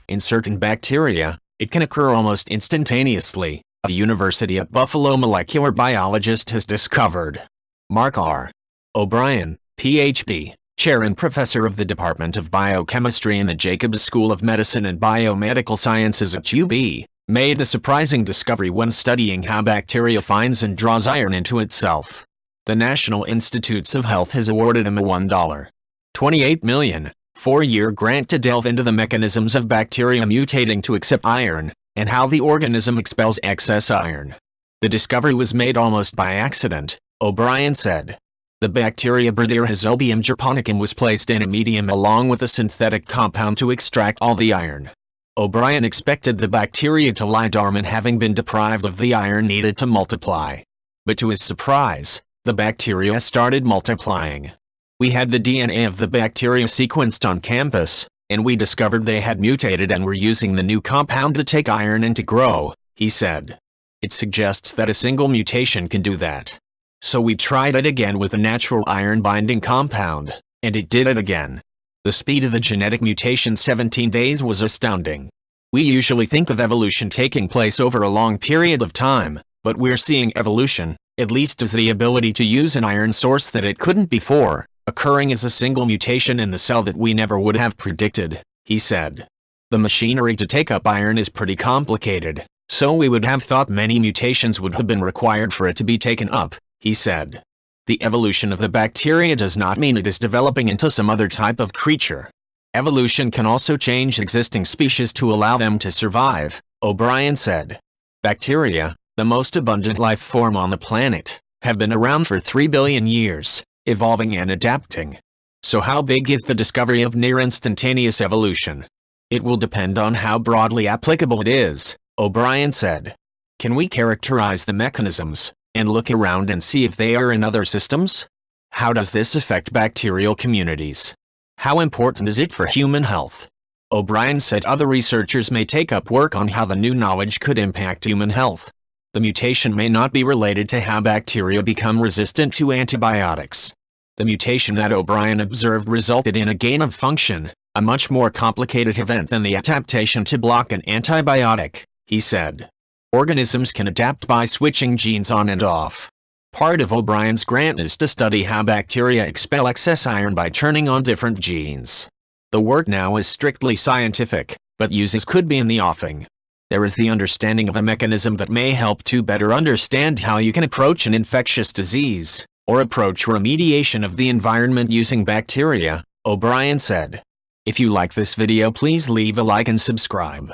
In certain bacteria, it can occur almost instantaneously, a University at Buffalo molecular biologist has discovered. Mark R. O'Brien, Ph.D., Chair and Professor of the Department of Biochemistry in the Jacobs School of Medicine and Biomedical Sciences at UB, made the surprising discovery when studying how bacteria finds and draws iron into itself. The National Institutes of Health has awarded him a $1.28 million, four-year grant to delve into the mechanisms of bacteria mutating to accept iron, and how the organism expels excess iron. The discovery was made almost by accident, O'Brien said. The bacteria Bradyrhizobium japonicum was placed in a medium along with a synthetic compound to extract all the iron. O'Brien expected the bacteria to lie dormant, having been deprived of the iron needed to multiply. But to his surprise, the bacteria started multiplying. We had the DNA of the bacteria sequenced on campus, and we discovered they had mutated and were using the new compound to take iron and to grow, he said. It suggests that a single mutation can do that. So we tried it again with a natural iron-binding compound, and it did it again. The speed of the genetic mutation 17 days was astounding. We usually think of evolution taking place over a long period of time, but we're seeing evolution, at least as the ability to use an iron source that it couldn't before, occurring as a single mutation in the cell that we never would have predicted, he said. The machinery to take up iron is pretty complicated, so we would have thought many mutations would have been required for it to be taken up, he said. The evolution of the bacteria does not mean it is developing into some other type of creature. Evolution can also change existing species to allow them to survive, O'Brien said. Bacteria, the most abundant life form on the planet, have been around for 3 billion years, evolving and adapting. So how big is the discovery of near-instantaneous evolution? It will depend on how broadly applicable it is, O'Brien said. Can we characterize the mechanisms, and look around and see if they are in other systems? How does this affect bacterial communities? How important is it for human health? O'Brien said other researchers may take up work on how the new knowledge could impact human health. The mutation may not be related to how bacteria become resistant to antibiotics. The mutation that O'Brien observed resulted in a gain of function, a much more complicated event than the adaptation to block an antibiotic, he said. Organisms can adapt by switching genes on and off. Part of O'Brien's grant is to study how bacteria expel excess iron by turning on different genes. The work now is strictly scientific, but uses could be in the offing. There is the understanding of a mechanism that may help to better understand how you can approach an infectious disease, or approach remediation of the environment using bacteria, O'Brien said. If you like this video, please leave a like and subscribe.